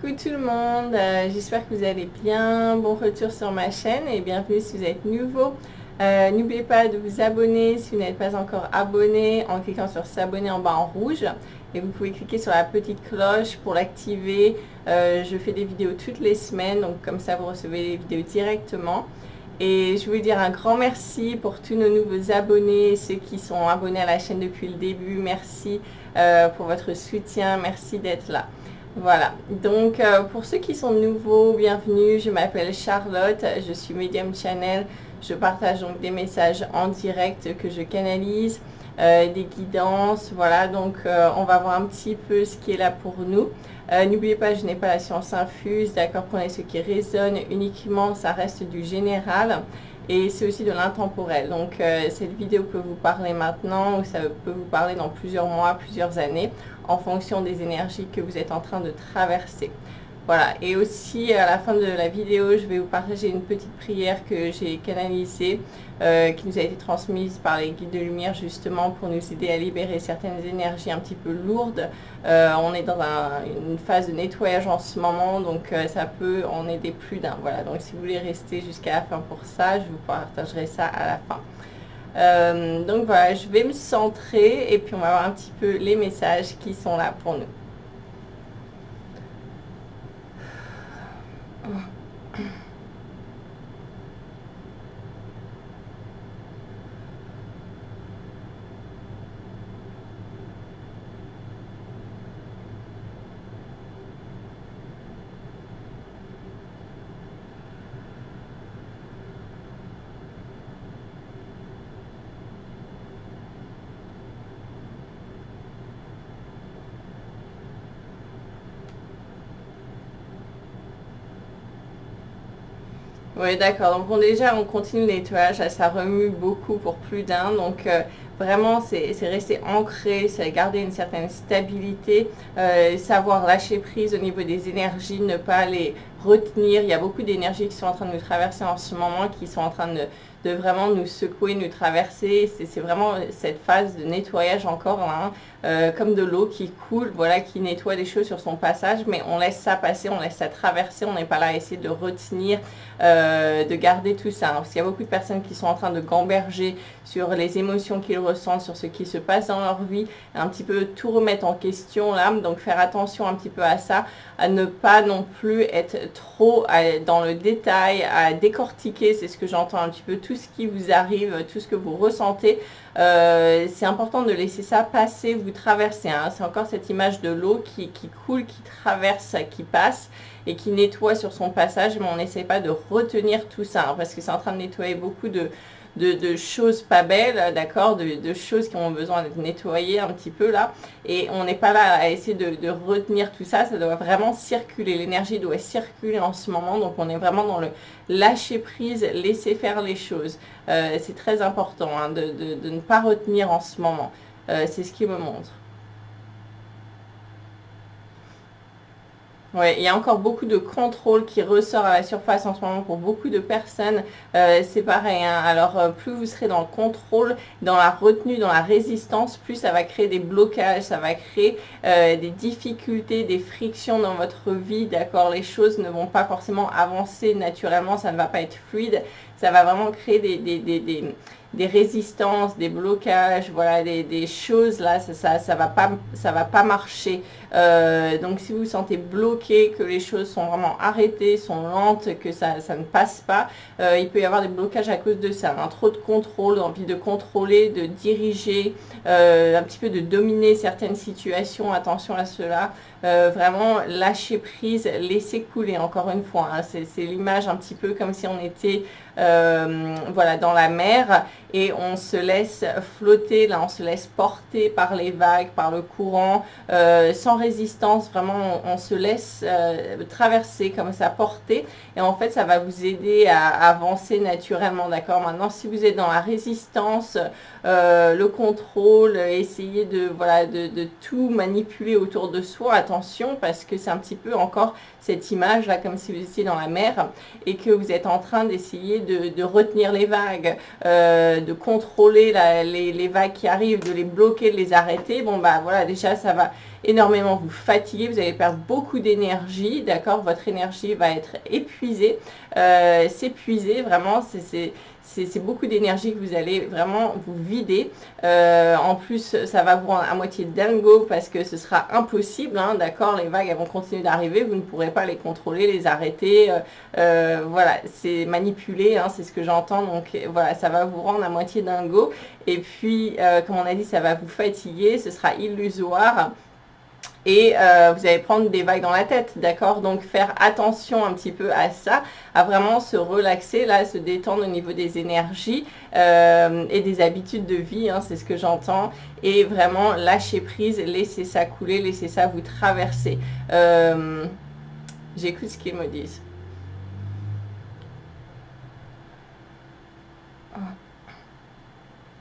Coucou tout le monde, j'espère que vous allez bien. Bon retour sur ma chaîne et bienvenue si vous êtes nouveau. N'oubliez pas de vous abonner si vous n'êtes pas encore abonné en cliquant sur s'abonner en bas en rouge. Et vous pouvez cliquer sur la petite cloche pour l'activer. Je fais des vidéos toutes les semaines, donc comme ça vous recevez les vidéos directement. Et je voulais dire un grand merci pour tous nos nouveaux abonnés, ceux qui sont abonnés à la chaîne depuis le début. Merci pour votre soutien, merci d'être là. Voilà, donc pour ceux qui sont nouveaux, bienvenue, je m'appelle Charlotte, je suis Medium Channel, je partage donc des messages en direct que je canalise, des guidances, voilà, donc on va voir un petit peu ce qui est là pour nous. N'oubliez pas, je n'ai pas la science infuse, d'accord, prenez ce qui résonne uniquement, ça reste du général. Et c'est aussi de l'intemporel. Donc cette vidéo peut vous parler maintenant ou ça peut vous parler dans plusieurs mois, plusieurs années, en fonction des énergies que vous êtes en train de traverser. Voilà, et aussi à la fin de la vidéo, je vais vous partager une petite prière que j'ai canalisée, qui nous a été transmise par les guides de lumière justement pour nous aider à libérer certaines énergies un petit peu lourdes. On est dans une phase de nettoyage en ce moment, donc ça peut en aider plus d'un. Voilà, donc si vous voulez rester jusqu'à la fin pour ça, je vous partagerai ça à la fin. Donc voilà, je vais me centrer et puis on va voir un petit peu les messages qui sont là pour nous. Oui, d'accord. Donc bon, déjà, on continue le nettoyage. Là, ça remue beaucoup pour plus d'un. Donc vraiment, c'est rester ancré, c'est garder une certaine stabilité, savoir lâcher prise au niveau des énergies, ne pas les retenir. Il y a beaucoup d'énergies qui sont en train de nous traverser en ce moment, qui sont en train de vraiment nous secouer, nous traverser. C'est vraiment cette phase de nettoyage encore, là, hein, comme de l'eau qui coule, voilà, qui nettoie des choses sur son passage, mais on laisse ça passer, on laisse ça traverser, on n'est pas là à essayer de retenir, de garder tout ça, hein, parce qu'il y a beaucoup de personnes qui sont en train de gamberger sur les émotions qu'ils ressentent, sur ce qui se passe dans leur vie, un petit peu tout remettre en question là, donc faire attention un petit peu à ça, à ne pas non plus être trop dans le détail, à décortiquer, c'est ce que j'entends un petit peu, tout ce qui vous arrive, tout ce que vous ressentez, c'est important de laisser ça passer, vous traverser, hein. C'est encore cette image de l'eau qui coule, qui traverse, qui passe et qui nettoie sur son passage, mais on n'essaie pas de retenir tout ça, hein, parce que c'est en train de nettoyer beaucoup de choses pas belles, d'accord, de choses qui ont besoin d'être nettoyées un petit peu là, et on n'est pas là à essayer de retenir tout ça, ça doit vraiment circuler, l'énergie doit circuler en ce moment, donc on est vraiment dans le lâcher prise, laisser faire les choses, c'est très important, hein, de ne pas retenir en ce moment, c'est ce qui me montre. Ouais, il y a encore beaucoup de contrôle qui ressort à la surface en ce moment pour beaucoup de personnes. C'est pareil, hein. Alors, plus vous serez dans le contrôle, dans la retenue, dans la résistance, plus ça va créer des blocages, ça va créer des difficultés, des frictions dans votre vie, d'accord? Les choses ne vont pas forcément avancer naturellement, ça ne va pas être fluide. Ça va vraiment créer des résistances, des blocages, voilà, des choses là, ça va pas marcher. Donc si vous vous sentez bloqué, que les choses sont vraiment arrêtées, sont lentes, que ça ne passe pas, il peut y avoir des blocages à cause de ça, hein. Trop de contrôle, envie de contrôler, de diriger, un petit peu de dominer certaines situations, attention à cela. Vraiment lâcher prise, laisser couler, encore une fois, hein. C'est l'image un petit peu comme si on était voilà, dans la mer et on se laisse flotter, là on se laisse porter par les vagues, par le courant, sans résistance, vraiment on se laisse traverser comme ça, porter, et en fait ça va vous aider à avancer naturellement, d'accord? Maintenant si vous êtes dans la résistance, le contrôle, essayer voilà, de tout manipuler autour de soi, attention, parce que c'est un petit peu encore cette image là comme si vous étiez dans la mer et que vous êtes en train d'essayer de retenir les vagues, de contrôler les vagues qui arrivent, de les bloquer, de les arrêter. Bon bah voilà, déjà ça va énormément vous fatiguer, vous allez perdre beaucoup d'énergie, d'accord? Votre énergie va être épuisée, s'épuiser, vraiment, c'est beaucoup d'énergie que vous allez vraiment vous vider. En plus, ça va vous rendre à moitié dingo parce que ce sera impossible, hein, d'accord? Les vagues, elles vont continuer d'arriver, vous ne pourrez pas les contrôler, les arrêter. Voilà, c'est manipulé, hein, c'est ce que j'entends. Donc voilà, ça va vous rendre à moitié dingo. Et puis, comme on a dit, ça va vous fatiguer, ce sera illusoire. Et vous allez prendre des vagues dans la tête, d'accord? Donc faire attention un petit peu à ça, à vraiment se relaxer, là, se détendre au niveau des énergies et des habitudes de vie, hein, c'est ce que j'entends. Et vraiment lâcher prise, laisser ça couler, laisser ça vous traverser. J'écoute ce qu'ils me disent.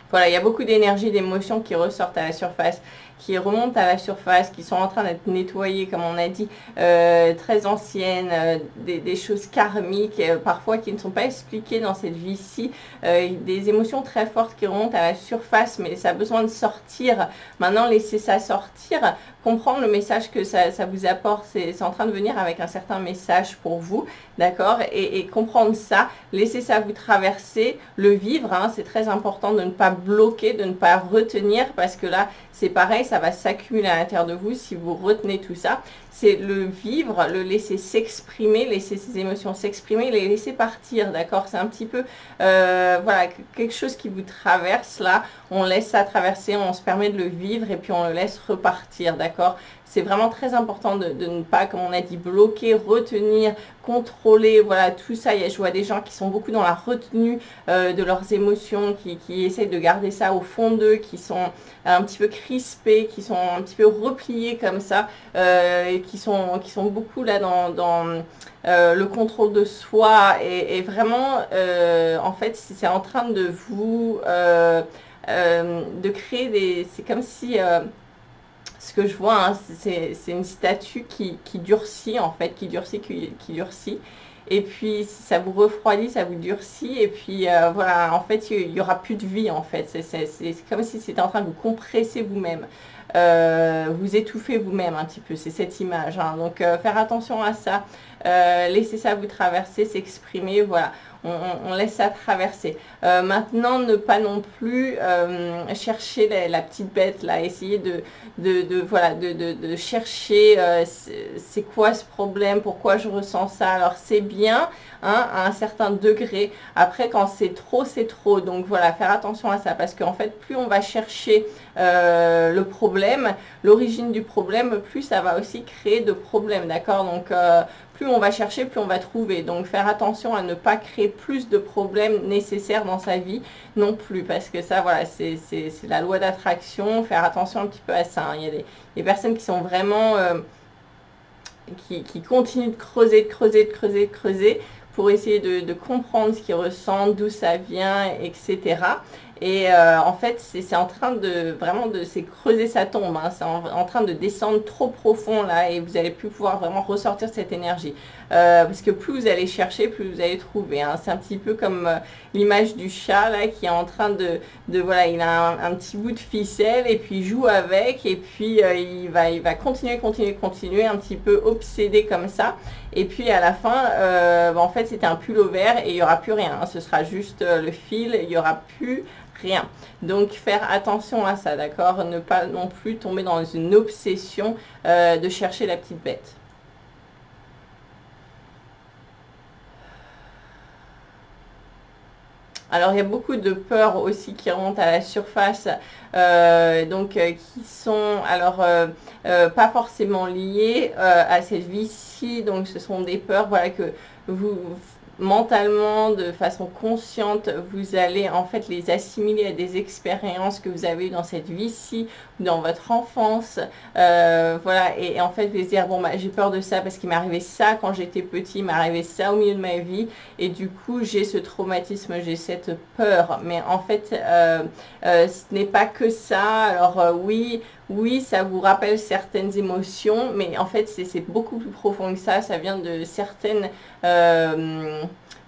Voilà, il y a beaucoup d'énergie, d'émotions qui ressortent à la surface, qui remontent à la surface, qui sont en train d'être nettoyées, comme on a dit, très anciennes, des choses karmiques, parfois qui ne sont pas expliquées dans cette vie-ci, des émotions très fortes qui remontent à la surface, mais ça a besoin de sortir. Maintenant, laissez ça sortir, comprendre le message que ça vous apporte, c'est en train de venir avec un certain message pour vous, d'accord, et comprendre ça, laissez ça vous traverser, le vivre, hein, c'est très important de ne pas bloquer, de ne pas retenir, parce que là, c'est pareil, ça va s'accumuler à l'intérieur de vous si vous retenez tout ça. C'est le vivre, le laisser s'exprimer, laisser ses émotions s'exprimer, les laisser partir, d'accord? C'est un petit peu, voilà, quelque chose qui vous traverse là, on laisse ça traverser, on se permet de le vivre et puis on le laisse repartir, d'accord? C'est vraiment très important de ne pas, comme on a dit, bloquer, retenir, contrôler, voilà, tout ça. Je vois des gens qui sont beaucoup dans la retenue de leurs émotions, qui essayent de garder ça au fond d'eux, qui sont un petit peu crispés, qui sont un petit peu repliés comme ça, et qui sont beaucoup là dans le contrôle de soi. Et vraiment, en fait, c'est en train de vous... de créer des... C'est comme si... ce que je vois, hein, c'est une statue qui durcit, en fait, qui durcit. Et puis, si ça vous refroidit, ça vous durcit. Et puis, voilà, en fait, il n'y aura plus de vie, en fait. C'est comme si c'était en train de vous compresser vous-même. Vous étouffez vous-même un petit peu. C'est cette image, hein. Donc, faire attention à ça. Laissez ça vous traverser, s'exprimer, voilà. On laisse ça traverser. Maintenant, ne pas non plus chercher la petite bête, là, essayer voilà, de chercher c'est quoi ce problème, pourquoi je ressens ça. Alors, c'est bien, hein, à un certain degré. Après, quand c'est trop, c'est trop. Donc, voilà, faire attention à ça. Parce qu'en fait, plus on va chercher le problème, l'origine du problème, plus ça va aussi créer de problèmes, d'accord? Donc, plus on va chercher, plus on va trouver. Donc, faire attention à ne pas créer plus de problèmes nécessaires dans sa vie non plus. Parce que ça, voilà, c'est la loi d'attraction. Faire attention un petit peu à ça, hein. Il y a des personnes qui sont vraiment... qui continuent de creuser pour essayer de comprendre ce qu'ils ressentent, d'où ça vient, etc. Et en fait, c'est en train de vraiment c'est creuser sa tombe, hein. C'est en train de descendre trop profond là et vous n'allez plus pouvoir vraiment ressortir cette énergie. Parce que plus vous allez chercher, plus vous allez trouver, hein. C'est un petit peu comme l'image du chat là qui est en train voilà, il a un petit bout de ficelle et puis il joue avec et puis il va continuer, un petit peu obsédé comme ça. Et puis à la fin, en fait, c'était un pull vert et il n'y aura plus rien, hein. Ce sera juste le fil, il n'y aura plus rien. Donc faire attention à ça, d'accord? Ne pas non plus tomber dans une obsession de chercher la petite bête. Alors il y a beaucoup de peurs aussi qui remontent à la surface, qui sont alors pas forcément liées à cette vie-ci. Donc ce sont des peurs, voilà, que vous mentalement, de façon consciente, vous allez en fait les assimiler à des expériences que vous avez eues dans cette vie-ci, dans votre enfance, voilà, et en fait vous dire, bon, bah, j'ai peur de ça parce qu'il m'est arrivé ça quand j'étais petit, il m'est arrivé ça au milieu de ma vie, et du coup j'ai ce traumatisme, j'ai cette peur, mais en fait ce n'est pas que ça. Alors oui, ça vous rappelle certaines émotions, mais en fait, c'est beaucoup plus profond que ça. Ça vient de certaines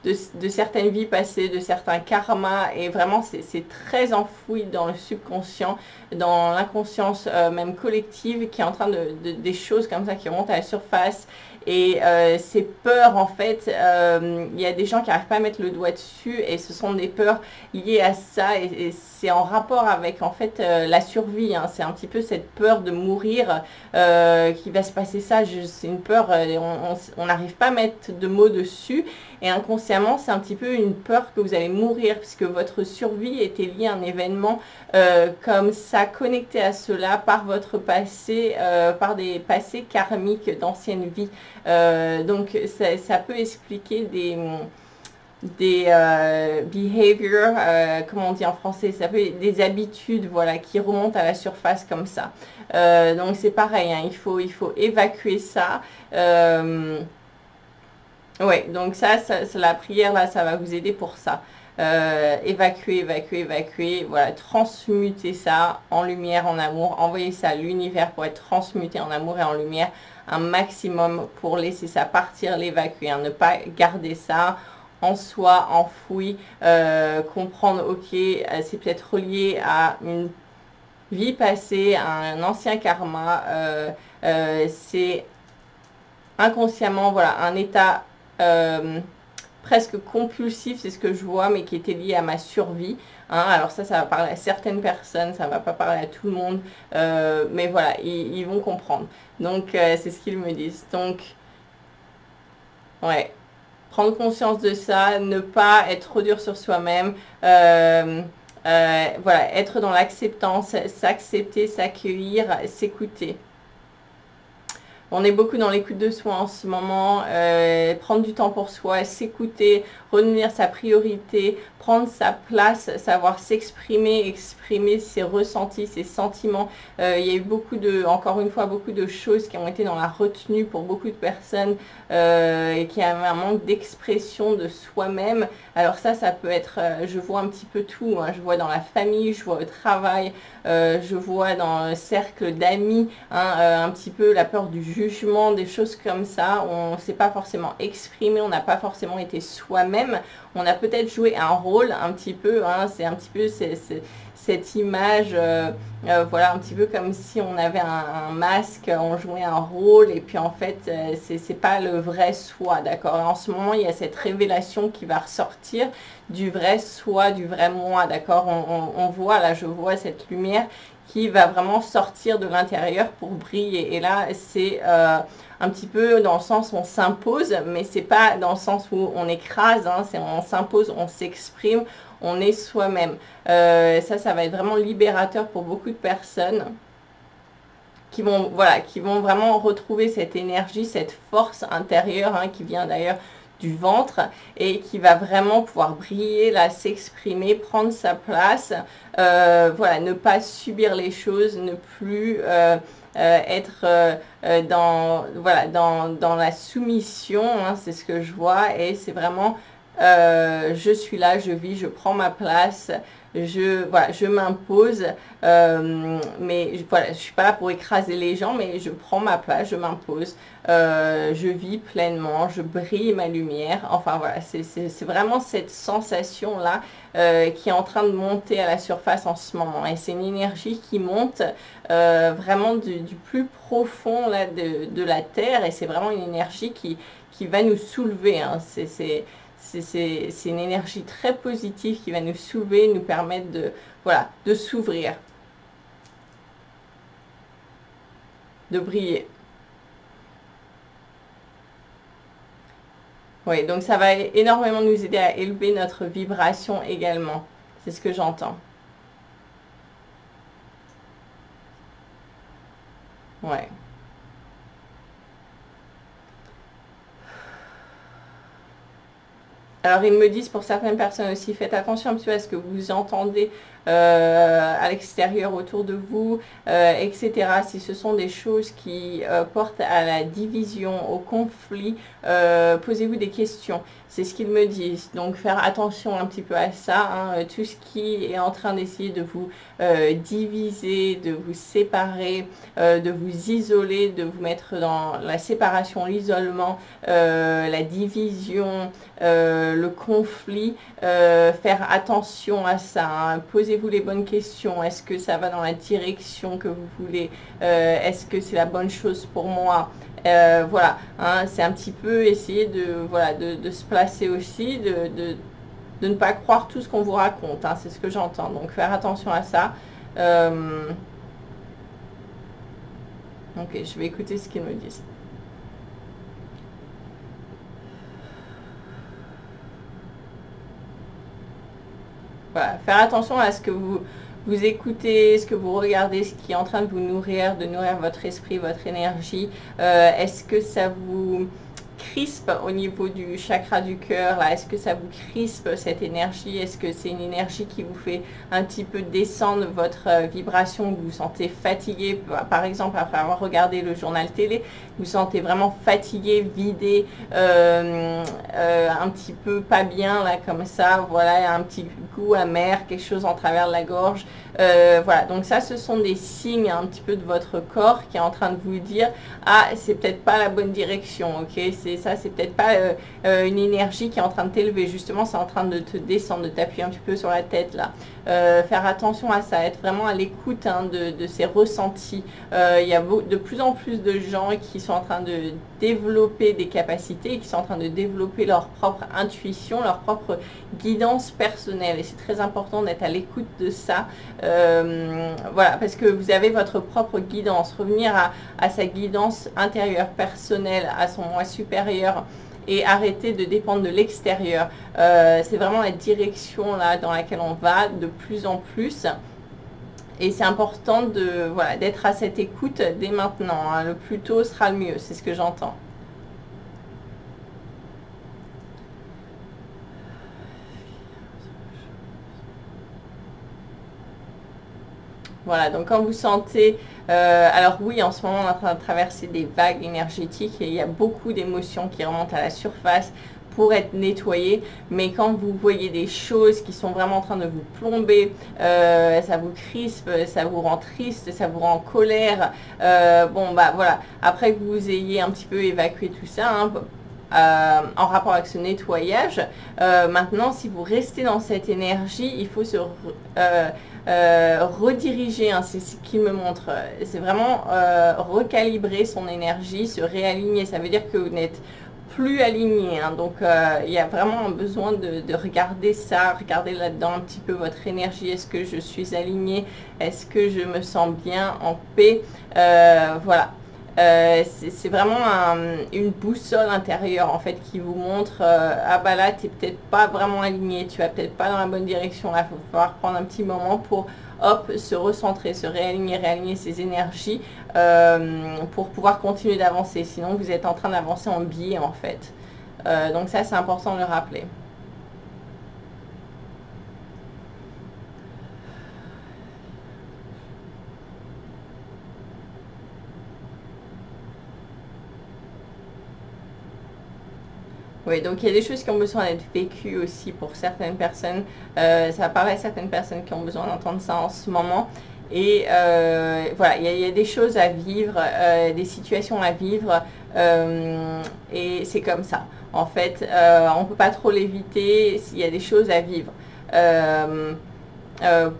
de certaines vies passées, de certains karmas, et vraiment c'est très enfoui dans le subconscient, dans l'inconscience même collective, qui est en train des choses comme ça qui remontent à la surface. Et ces peurs, en fait, il y a des gens qui n'arrivent pas à mettre le doigt dessus, et ce sont des peurs liées à ça, et c'est en rapport avec, en fait, la survie, hein. C'est un petit peu cette peur de mourir, qui va se passer ça. C'est une peur, on n'arrive pas à mettre de mots dessus, et inconsciemment, c'est un petit peu une peur que vous allez mourir, puisque votre survie était liée à un événement comme ça, connecté à cela par votre passé, par des passés karmiques d'anciennes vies. Donc ça peut expliquer des behaviors, comment on dit en français, ça peut des habitudes, voilà, qui remontent à la surface comme ça. Donc c'est pareil, hein, il faut évacuer ça. Ouais, donc ça, la prière là, ça va vous aider pour ça. Évacuer, voilà, transmuter ça en lumière, en amour, envoyer ça à l'univers pour être transmuté en amour et en lumière, un maximum, pour laisser ça partir, l'évacuer, hein, ne pas garder ça en soi, enfoui, comprendre, ok, c'est peut-être relié à une vie passée, à un ancien karma, c'est inconsciemment, voilà, un état presque compulsif, c'est ce que je vois, mais qui était lié à ma survie, hein. Alors ça va parler à certaines personnes, ça va pas parler à tout le monde, mais voilà, ils vont comprendre. Donc c'est ce qu'ils me disent. Donc ouais, prendre conscience de ça, ne pas être trop dur sur soi-même, voilà, être dans l'acceptance, s'accepter, s'accueillir, s'écouter. On est beaucoup dans l'écoute de soi en ce moment, prendre du temps pour soi, s'écouter, redevenir sa priorité, prendre sa place, savoir s'exprimer, exprimer ses ressentis, ses sentiments. Il y a eu encore une fois, beaucoup de choses qui ont été dans la retenue pour beaucoup de personnes, et qui avaient un manque d'expression de soi-même. Alors ça peut être, je vois un petit peu tout, hein. Je vois dans la famille, je vois au travail, je vois dans le cercle d'amis, hein, un petit peu la peur du jugement, des choses comme ça. On ne s'est pas forcément exprimé, on n'a pas forcément été soi-même. On a peut-être joué un rôle un petit peu, hein, c'est un petit peu cette image, voilà, un petit peu comme si on avait un masque, on jouait un rôle, et puis en fait, c'est pas le vrai soi, d'accord? En ce moment, il y a cette révélation qui va ressortir du vrai soi, du vrai moi, d'accord? On voit, là, je vois cette lumière qui va vraiment sortir de l'intérieur pour briller. Et là, c'est un petit peu dans le sens où on s'impose, mais c'est pas dans le sens où on écrase, hein, c'est on s'impose, on s'exprime, on est soi-même. Ça va être vraiment libérateur pour beaucoup de personnes qui vont, voilà, qui vont vraiment retrouver cette énergie, cette force intérieure, hein, qui vient d'ailleurs du ventre, et qui va vraiment pouvoir briller, là, s'exprimer, prendre sa place, voilà, ne pas subir les choses, ne plus être voilà, dans la soumission, hein, c'est ce que je vois, et c'est vraiment je suis là, je vis, je prends ma place, voilà, je m'impose, mais voilà, je suis pas là pour écraser les gens, mais je prends ma place, je m'impose, je vis pleinement, je brille ma lumière. Enfin voilà, c'est vraiment cette sensation là qui est en train de monter à la surface en ce moment, et c'est une énergie qui monte vraiment du plus profond là de la terre, et c'est vraiment une énergie qui va nous soulever, hein. C'est une énergie très positive qui va nous soulever, nous permettre de, voilà, de s'ouvrir, de briller. Oui, donc ça va énormément nous aider à élever notre vibration également. C'est ce que j'entends. Ouais. Alors ils me disent, pour certaines personnes aussi, faites attention un petit peu à ce que vous entendez à l'extérieur autour de vous, etc. Si ce sont des choses qui portent à la division, au conflit, posez-vous des questions. C'est ce qu'ils me disent. Donc faire attention un petit peu à ça, hein, tout ce qui est en train d'essayer de vous diviser, de vous séparer, de vous isoler, de vous mettre dans la séparation, l'isolement, la division, le conflit, faire attention à ça, hein. Posez-vous les bonnes questions. Est-ce que ça va dans la direction que vous voulez? Est-ce que c'est la bonne chose pour moi? Voilà, hein, c'est un petit peu essayer de, voilà, de se placer aussi, de ne pas croire tout ce qu'on vous raconte, hein, c'est ce que j'entends. Donc faire attention à ça. Ok, je vais écouter ce qu'ils me disent. Voilà, faire attention à ce que vous écoutez, ce que vous regardez, ce qui est en train de vous nourrir, de nourrir votre esprit, votre énergie. Est-ce que ça vous crispe au niveau du chakra du cœur là? Est-ce que ça vous crispe cette énergie? Est-ce que c'est une énergie qui vous fait un petit peu descendre votre vibration? Vous vous sentez fatigué, par exemple après avoir regardé le journal télé, vous vous sentez vraiment fatigué, vidé, un petit peu pas bien là comme ça, voilà, un petit goût amer, quelque chose en travers de la gorge, voilà. Donc ça, ce sont des signes un petit peu de votre corps qui est en train de vous dire, ah, c'est peut-être pas la bonne direction, ok? C'est peut-être pas une énergie qui est en train de t'élever, justement c'est en train de te descendre, de t'appuyer un petit peu sur la tête là. Faire attention à ça, être vraiment à l'écoute, hein, de ces ressentis. Il y a de plus en plus de gens qui sont en train de développer des capacités, qui sont en train de développer leur propre intuition, leur propre guidance personnelle, et c'est très important d'être à l'écoute de ça. Voilà, parce que vous avez votre propre guidance, revenir à sa guidance intérieure, personnelle, à son moi supérieur, et arrêter de dépendre de l'extérieur. C'est vraiment la direction là dans laquelle on va de plus en plus. Et c'est important de, voilà, d'être à cette écoute dès maintenant, hein. Le plus tôt sera le mieux, c'est ce que j'entends. Voilà, donc quand vous sentez, alors oui, en ce moment on est en train de traverser des vagues énergétiques et il y a beaucoup d'émotions qui remontent à la surface pour être nettoyées, mais quand vous voyez des choses qui sont vraiment en train de vous plomber, ça vous crispe, ça vous rend triste, ça vous rend en colère, bon bah voilà, après que vous ayez un petit peu évacué tout ça, hein, en rapport avec ce nettoyage, maintenant si vous restez dans cette énergie, il faut se rediriger, hein, c'est ce qu'il me montre, c'est vraiment recalibrer son énergie, se réaligner. Ça veut dire que vous n'êtes plus aligné, hein, donc il y a vraiment un besoin de regarder ça, regarder là-dedans un petit peu votre énergie. Est-ce que je suis alignée? Est-ce que je me sens bien, en paix? Voilà. C'est vraiment une boussole intérieure en fait qui vous montre, ah bah là tu n'es peut-être pas vraiment aligné, tu vas peut-être pas dans la bonne direction, là il va falloir prendre un petit moment pour hop, se recentrer, se réaligner, réaligner ses énergies pour pouvoir continuer d'avancer, sinon vous êtes en train d'avancer en biais en fait. Donc ça c'est important de le rappeler. Oui, donc il y a des choses qui ont besoin d'être vécues aussi pour certaines personnes. Ça va parler à certaines personnes qui ont besoin d'entendre ça en ce moment. Et voilà, il y a des choses à vivre, des situations à vivre, et c'est comme ça. En fait, on ne peut pas trop l'éviter, s'il y a des choses à vivre.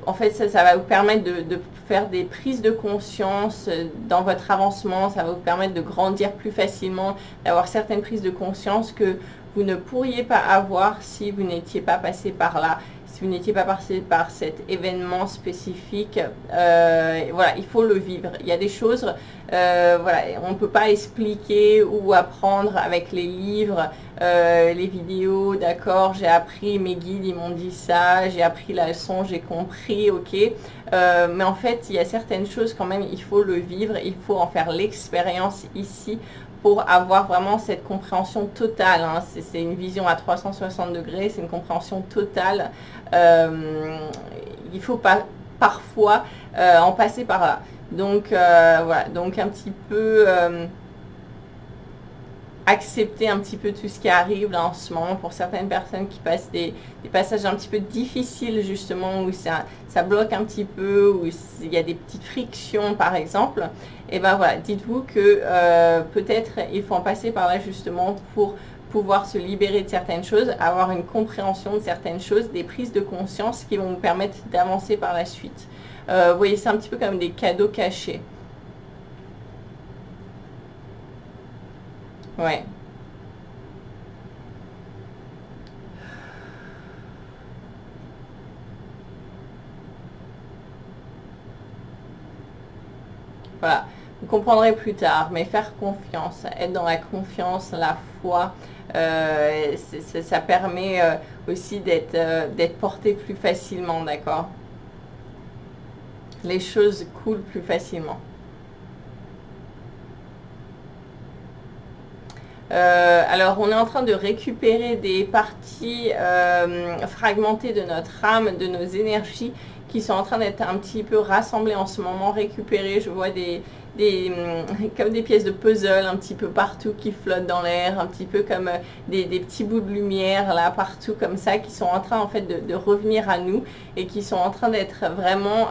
En fait, ça va vous permettre de faire des prises de conscience dans votre avancement, ça va vous permettre de grandir plus facilement, d'avoir certaines prises de conscience que vous ne pourriez pas avoir si vous n'étiez pas passé par là, si vous n'étiez pas passé par cet événement spécifique. Voilà, il faut le vivre. Il y a des choses, voilà, on ne peut pas expliquer ou apprendre avec les livres, les vidéos, d'accord, j'ai appris, mes guides ils m'ont dit ça, j'ai appris la leçon, j'ai compris, ok, mais en fait il y a certaines choses quand même, il faut le vivre, il faut en faire l'expérience ici pour avoir vraiment cette compréhension totale, hein. C'est une vision à 360 degrés, c'est une compréhension totale. Il il faut pas parfois en passer par là. Donc voilà, donc un petit peu accepter un petit peu tout ce qui arrive là en ce moment pour certaines personnes qui passent des passages un petit peu difficiles justement, où ça bloque un petit peu, où il y a des petites frictions par exemple. Et ben voilà, dites-vous que peut-être il faut en passer par là justement pour pouvoir se libérer de certaines choses, avoir une compréhension de certaines choses, des prises de conscience qui vont vous permettre d'avancer par la suite. Vous voyez, c'est un petit peu comme des cadeaux cachés. Ouais. Voilà. Vous comprendrez plus tard, mais faire confiance, être dans la confiance, la foi, ça permet aussi d'être porté plus facilement, d'accord? Les choses coulent plus facilement. Alors, on est en train de récupérer des parties fragmentées de notre âme, de nos énergies, qui sont en train d'être un petit peu rassemblées en ce moment, récupérées. Je vois comme des pièces de puzzle un petit peu partout qui flottent dans l'air, un petit peu comme des petits bouts de lumière là partout comme ça, qui sont en train en fait de revenir à nous et qui sont en train d'être vraiment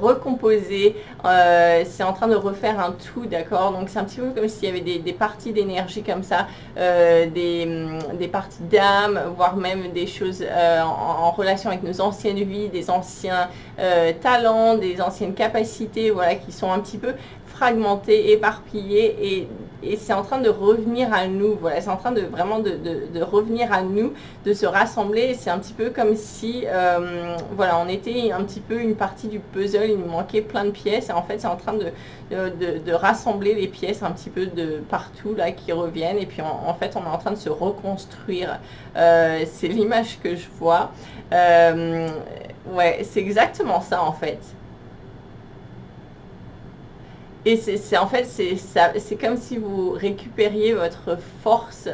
recomposés. C'est en train de refaire un tout, d'accord? Donc c'est un petit peu comme s'il y avait des parties d'énergie comme ça, des parties d'âme, voire même des choses en relation avec nos anciennes vies, des anciens talents, des anciennes capacités, voilà, qui sont un petit peu fragmenté, éparpillé, et c'est en train de revenir à nous. Voilà, c'est en train de vraiment de revenir à nous, de se rassembler. C'est un petit peu comme si voilà, on était un petit peu une partie du puzzle, il nous manquait plein de pièces, et en fait c'est en train de rassembler les pièces un petit peu de partout là qui reviennent, et puis en fait on est en train de se reconstruire. C'est l'image que je vois. Ouais, c'est exactement ça en fait. Et en fait, c'est comme si vous récupériez votre force,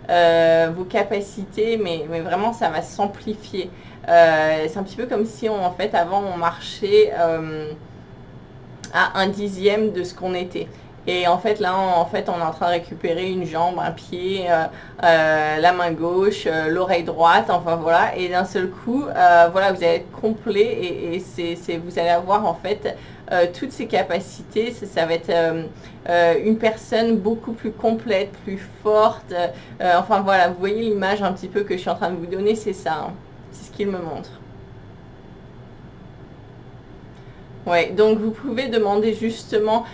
vos capacités, mais vraiment ça va s'amplifier. C'est un petit peu comme si en fait avant on marchait à 1/10 de ce qu'on était. Et en fait là, on est en train de récupérer une jambe, un pied, la main gauche, l'oreille droite, enfin voilà. Et d'un seul coup, voilà, vous allez être complet, et vous allez avoir en fait toutes ces capacités. Ça va être une personne beaucoup plus complète, plus forte. Enfin voilà, vous voyez l'image un petit peu que je suis en train de vous donner, c'est ça, hein. C'est ce qu'il me montre. Ouais, donc vous pouvez demander justement,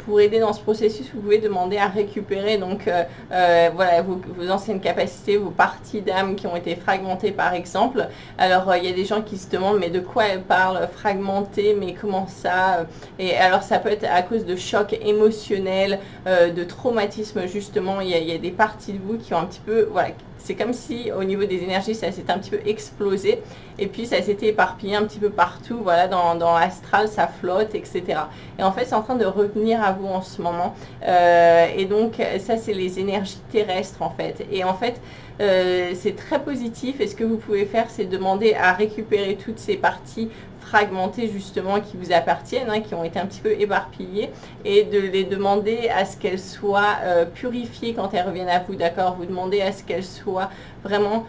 pour aider dans ce processus, vous pouvez demander à récupérer donc voilà, vos anciennes capacités, vos parties d'âme qui ont été fragmentées par exemple. Alors il y a des gens qui se demandent mais de quoi elle parle, fragmentée, mais comment ça? Et alors ça peut être à cause de chocs émotionnels, de traumatisme justement. Il y a des parties de vous qui ont un petit peu, voilà, c'est comme si au niveau des énergies ça s'était un petit peu explosé, et puis ça s'était éparpillé un petit peu partout, voilà, dans l'astral ça flotte, etc. Et en fait c'est en train de revenir à vous en ce moment, et donc ça c'est les énergies terrestres en fait. Et en fait c'est très positif, et ce que vous pouvez faire c'est demander à récupérer toutes ces parties fragmentées justement qui vous appartiennent, hein, qui ont été un petit peu éparpillées, et de les demander à ce qu'elles soient purifiées quand elles reviennent à vous, d'accord? Vous demandez à ce qu'elles soient vraiment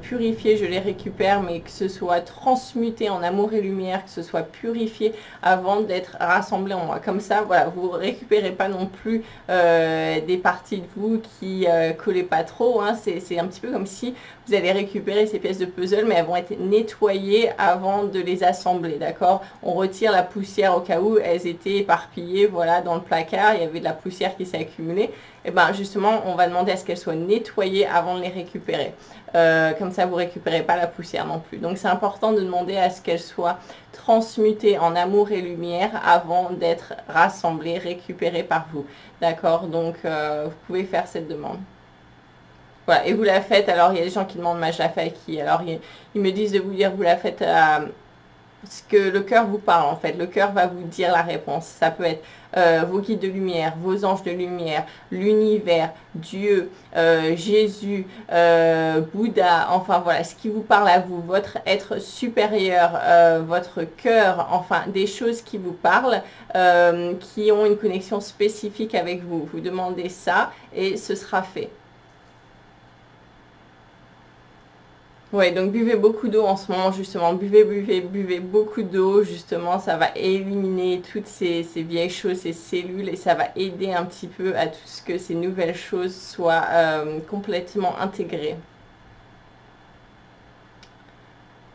purifiées, je les récupère, mais que ce soit transmuté en amour et lumière, que ce soit purifié avant d'être rassemblé en moi. Comme ça, voilà, vous récupérez pas non plus des parties de vous qui collaient pas trop, hein. C'est un petit peu comme si vous allez récupérer ces pièces de puzzle, mais elles vont être nettoyées avant de les assembler, d'accord? On retire la poussière au cas où elles étaient éparpillées, voilà, dans le placard, il y avait de la poussière qui s'est accumulée. Et bien justement, on va demander à ce qu'elles soient nettoyées avant de les récupérer. Comme ça, vous ne récupérez pas la poussière non plus. Donc c'est important de demander à ce qu'elles soient transmutées en amour et lumière avant d'être rassemblées, récupérées par vous. D'accord? Donc vous pouvez faire cette demande. Voilà, et vous la faites. Alors il y a des gens qui demandent, moi je la fais à qui? Alors ils me disent de vous dire, vous la faites ce que le cœur vous parle en fait. Le cœur va vous dire la réponse. Ça peut être vos guides de lumière, vos anges de lumière, l'univers, Dieu, Jésus, Bouddha, enfin voilà, ce qui vous parle à vous, votre être supérieur, votre cœur, enfin des choses qui vous parlent, qui ont une connexion spécifique avec vous. Vous demandez ça et ce sera fait. Ouais, donc buvez beaucoup d'eau en ce moment, justement. Buvez beaucoup d'eau, justement. Ça va éliminer toutes ces vieilles choses, ces cellules, et ça va aider un petit peu à tout ce que ces nouvelles choses soient complètement intégrées.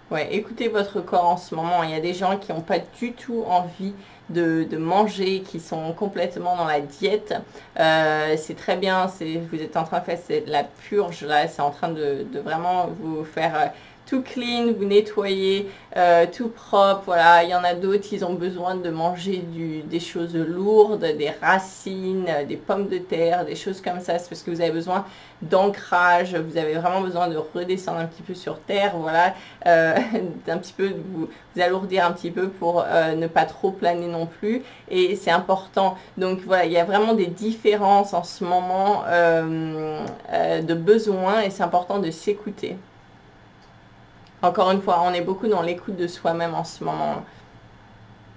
Ouais, écoutez votre corps en ce moment. Il y a des gens qui n'ont pas du tout envie de manger, qui sont complètement dans la diète. C'est très bien, vous êtes en train de faire de la purge, là, c'est en train de vraiment vous faire tout clean, vous nettoyer, tout propre. Voilà, il y en a d'autres, ils ont besoin de manger des choses lourdes, des racines, des pommes de terre, des choses comme ça. C'est parce que vous avez besoin d'ancrage, vous avez vraiment besoin de redescendre un petit peu sur terre, voilà, d'un petit peu vous alourdir un petit peu pour ne pas trop planer non plus, et c'est important. Donc voilà, il y a vraiment des différences en ce moment de besoins, et c'est important de s'écouter. Encore une fois, on est beaucoup dans l'écoute de soi-même en ce moment.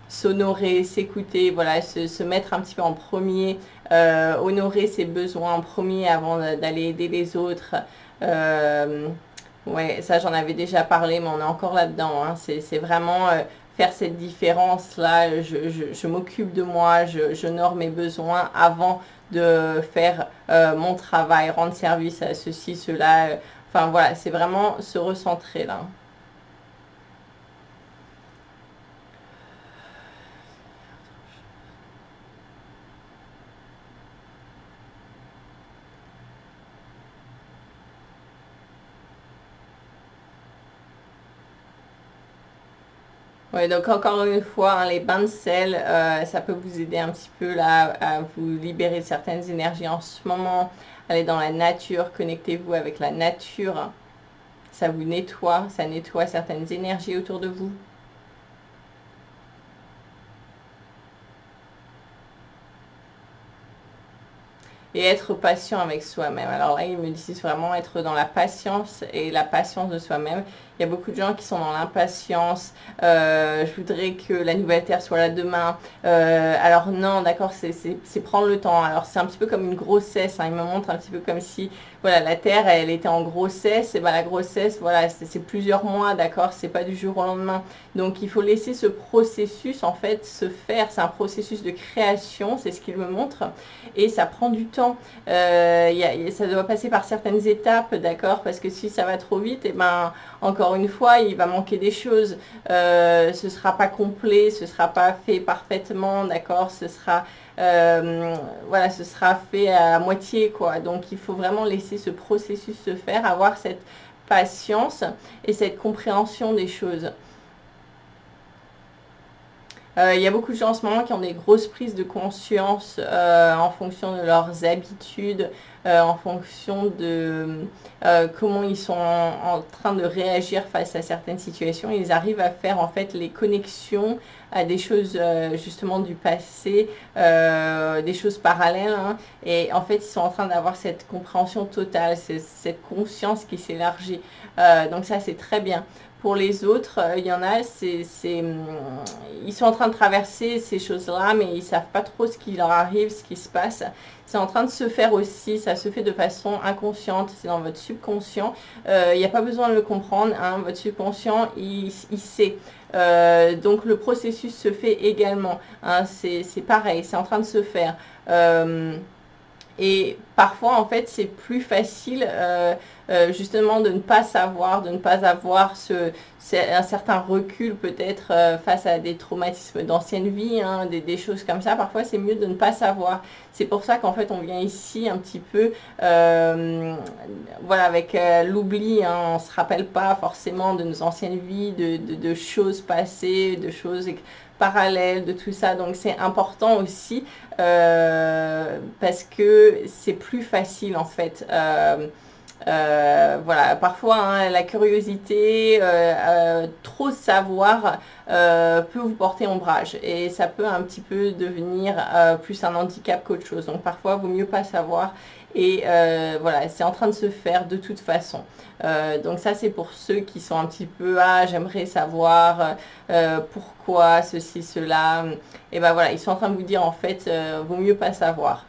S'honorer, s'écouter, voilà, se mettre un petit peu en premier, honorer ses besoins en premier avant d'aller aider les autres. Ouais, ça j'en avais déjà parlé, mais on est encore là-dedans, hein. C'est vraiment faire cette différence-là. Je m'occupe de moi, j'honore mes besoins avant de faire mon travail, rendre service à ceci, cela. Enfin voilà, c'est vraiment se recentrer là. Oui, donc encore une fois, hein, les bains de sel, ça peut vous aider un petit peu là à vous libérer de certaines énergies en ce moment. Allez dans la nature, connectez-vous avec la nature. Ça vous nettoie, ça nettoie certaines énergies autour de vous. Et être patient avec soi-même. Alors là, ils me disent vraiment être dans la patience et la patience de soi-même. Il y a beaucoup de gens qui sont dans l'impatience. Je voudrais que la nouvelle terre soit là demain. Alors non, d'accord, c'est prendre le temps. Alors c'est un petit peu comme une grossesse, hein. Il me montre un petit peu comme si, voilà, la terre, elle était en grossesse. Et ben la grossesse, voilà, c'est plusieurs mois, d'accord, c'est pas du jour au lendemain. Donc il faut laisser ce processus en fait se faire. C'est un processus de création, c'est ce qu'il me montre. Et ça prend du temps. Ça doit passer par certaines étapes, d'accord, parce que si ça va trop vite, et ben encore une fois, il va manquer des choses. Ce sera pas complet, ce sera pas fait parfaitement, d'accord, ce sera voilà, ce sera fait à moitié, quoi. Donc il faut vraiment laisser ce processus se faire, avoir cette patience et cette compréhension des choses. Il y a beaucoup de gens en ce moment qui ont des grosses prises de conscience en fonction de leurs habitudes, en fonction de comment ils sont en train de réagir face à certaines situations. Ils arrivent à faire en fait les connexions à des choses justement du passé, des choses parallèles, hein, et en fait ils sont en train d'avoir cette compréhension totale, cette conscience qui s'élargit. Donc ça c'est très bien. Pour les autres, il y en a, ils sont en train de traverser ces choses-là, mais ils ne savent pas trop ce qui leur arrive, ce qui se passe. C'est en train de se faire aussi, ça se fait de façon inconsciente, c'est dans votre subconscient. Il n'y a pas besoin de le comprendre, hein, votre subconscient, il sait. Donc le processus se fait également, hein, c'est pareil, c'est en train de se faire. Et parfois, en fait, c'est plus facile justement de ne pas savoir, de ne pas avoir un certain recul peut-être face à des traumatismes d'ancienne vie, hein, des choses comme ça. Parfois, c'est mieux de ne pas savoir. C'est pour ça qu'en fait, on vient ici un petit peu, voilà, avec l'oubli, hein, on ne se rappelle pas forcément de nos anciennes vies, de choses passées, de choses parallèles, de tout ça. Donc, c'est important aussi parce que c'est plus facile en fait Voilà, parfois hein, la curiosité, trop savoir peut vous porter ombrage et ça peut un petit peu devenir plus un handicap qu'autre chose. Donc parfois, il vaut mieux pas savoir et voilà, c'est en train de se faire de toute façon. Donc ça, c'est pour ceux qui sont un petit peu, ah, j'aimerais savoir pourquoi ceci, cela. Et ben voilà, ils sont en train de vous dire en fait, vaut mieux pas savoir.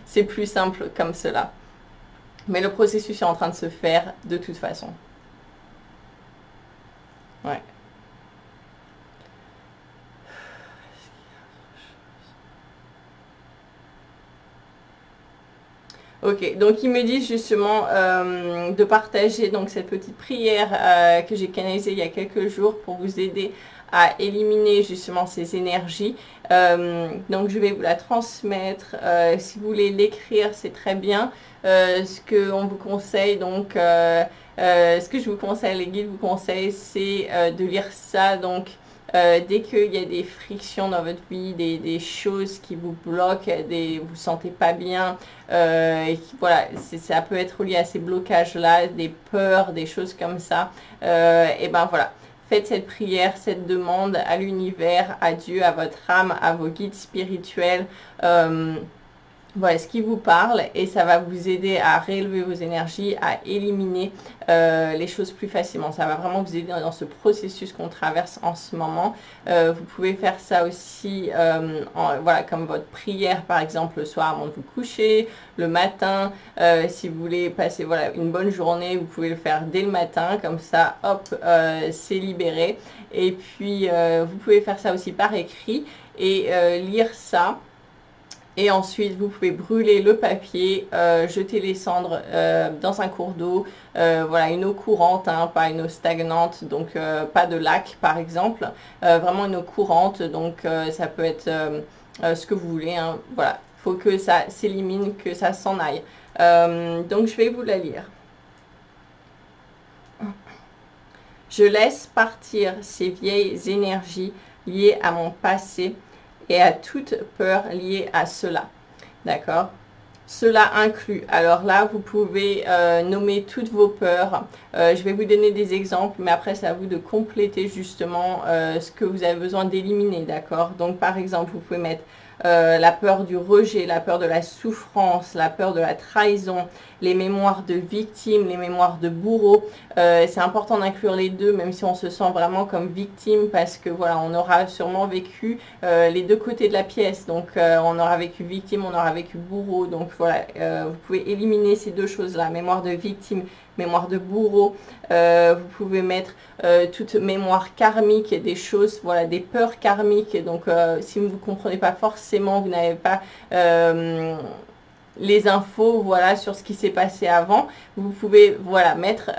C'est plus simple comme cela. Mais le processus est en train de se faire de toute façon. Ouais. Ok, donc ils me disent justement de partager donc cette petite prière que j'ai canalisée il y a quelques jours pour vous aider à éliminer justement ces énergies. Donc je vais vous la transmettre. Si vous voulez l'écrire, c'est très bien. Ce que on vous conseille, donc ce que je vous conseille, les guides vous conseillent, c'est de lire ça donc dès qu'il y a des frictions dans votre vie, des choses qui vous bloquent, vous vous sentez pas bien, et voilà, ça peut être lié à ces blocages-là, des peurs, des choses comme ça, et ben voilà. Faites cette prière, cette demande à l'univers, à Dieu, à votre âme, à vos guides spirituels. Voilà ce qui vous parle et ça va vous aider à réélever vos énergies, à éliminer les choses plus facilement. Ça va vraiment vous aider dans ce processus qu'on traverse en ce moment. Vous pouvez faire ça aussi voilà, comme votre prière par exemple le soir avant de vous coucher, le matin. Si vous voulez passer voilà, une bonne journée, vous pouvez le faire dès le matin, comme ça hop, c'est libéré. Et puis vous pouvez faire ça aussi par écrit et lire ça. Et ensuite, vous pouvez brûler le papier, jeter les cendres dans un cours d'eau, voilà, une eau courante, hein, pas une eau stagnante, donc pas de lac par exemple, vraiment une eau courante, donc ça peut être ce que vous voulez, hein, voilà, il faut que ça s'élimine, que ça s'en aille. Donc je vais vous la lire. Je laisse partir ces vieilles énergies liées à mon passé et à toute peur liée à cela. D'accord? Cela inclut, alors là, vous pouvez nommer toutes vos peurs. Je vais vous donner des exemples, mais après, c'est à vous de compléter justement ce que vous avez besoin d'éliminer. D'accord? Donc, par exemple, vous pouvez mettre la peur du rejet, la peur de la souffrance, la peur de la trahison, les mémoires de victimes, les mémoires de bourreaux. C'est important d'inclure les deux, même si on se sent vraiment comme victime, parce que voilà, on aura sûrement vécu les deux côtés de la pièce. Donc, on aura vécu victime, on aura vécu bourreau. Donc, voilà, vous pouvez éliminer ces deux choses-là, mémoire de victime, mémoire de bourreau. Vous pouvez mettre toute mémoire karmique, des choses, voilà, des peurs karmiques. Donc, si vous ne comprenez pas forcément, vous n'avez pas les infos, voilà, sur ce qui s'est passé avant, vous pouvez, voilà, mettre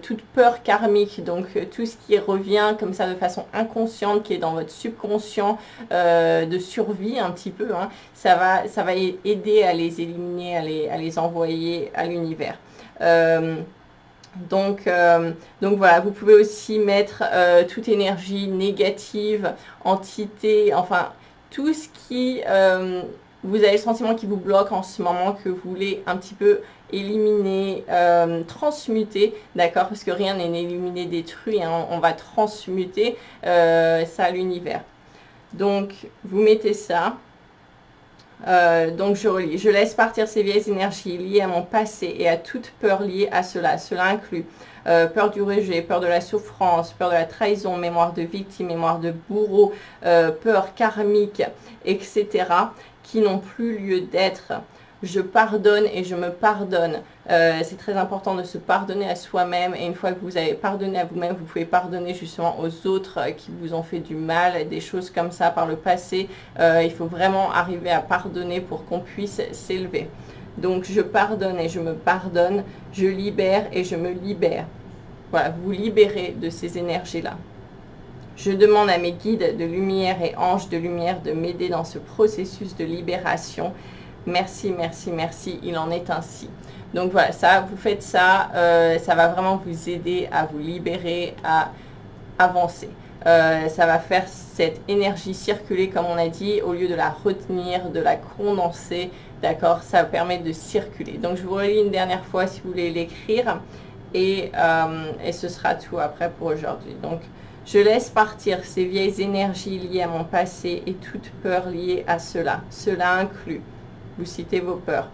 toute peur karmique, donc tout ce qui revient comme ça de façon inconsciente, qui est dans votre subconscient de survie un petit peu, hein, ça va aider à les éliminer, à les envoyer à l'univers. Donc voilà, vous pouvez aussi mettre toute énergie négative, entité, enfin tout ce qui, vous avez le sentiment qui vous bloque en ce moment, que vous voulez un petit peu éliminer, transmuter, d'accord, parce que rien n'est éliminé, détruit, hein, on va transmuter ça à l'univers. Donc vous mettez ça. Donc je relis. Je laisse partir ces vieilles énergies liées à mon passé et à toute peur liée à cela. Cela inclut peur du rejet, peur de la souffrance, peur de la trahison, mémoire de victime, mémoire de bourreau, peur karmique, etc. qui n'ont plus lieu d'être. Je pardonne et je me pardonne. C'est très important de se pardonner à soi-même. Et une fois que vous avez pardonné à vous-même, vous pouvez pardonner justement aux autres qui vous ont fait du mal, des choses comme ça par le passé. Il faut vraiment arriver à pardonner pour qu'on puisse s'élever. Donc je pardonne et je me pardonne. Je libère et je me libère. Voilà, vous libérez de ces énergies-là. Je demande à mes guides de lumière et anges de lumière de m'aider dans ce processus de libération. Merci, merci, merci, il en est ainsi. Donc voilà, ça, vous faites ça, ça va vraiment vous aider à vous libérer, à avancer. ça va faire cette énergie circuler comme on a dit, au lieu de la retenir, de la condenser, d'accord, ça permet de circuler. Donc je vous relis une dernière fois si vous voulez l'écrire et ce sera tout après pour aujourd'hui. Donc je laisse partir ces vieilles énergies liées à mon passé et toute peur liée à cela. Cela inclut, vous citez vos peurs,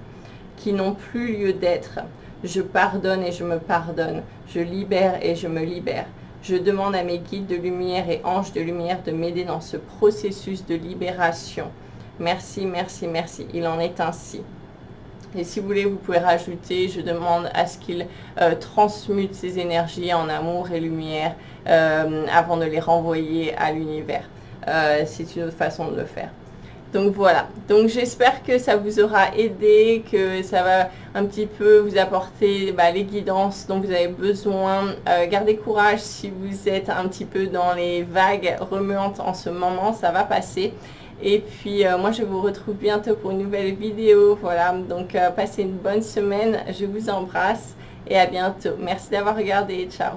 qui n'ont plus lieu d'être. Je pardonne et je me pardonne. Je libère et je me libère. Je demande à mes guides de lumière et anges de lumière de m'aider dans ce processus de libération. Merci, merci, merci. Il en est ainsi. Et si vous voulez, vous pouvez rajouter, je demande à ce qu'il transmute ces énergies en amour et lumière avant de les renvoyer à l'univers. C'est une autre façon de le faire. Donc voilà, donc j'espère que ça vous aura aidé, que ça va un petit peu vous apporter les guidances dont vous avez besoin. Gardez courage si vous êtes un petit peu dans les vagues remuantes en ce moment, ça va passer. Et puis moi je vous retrouve bientôt pour une nouvelle vidéo. Voilà, donc passez une bonne semaine, je vous embrasse et à bientôt. Merci d'avoir regardé, ciao.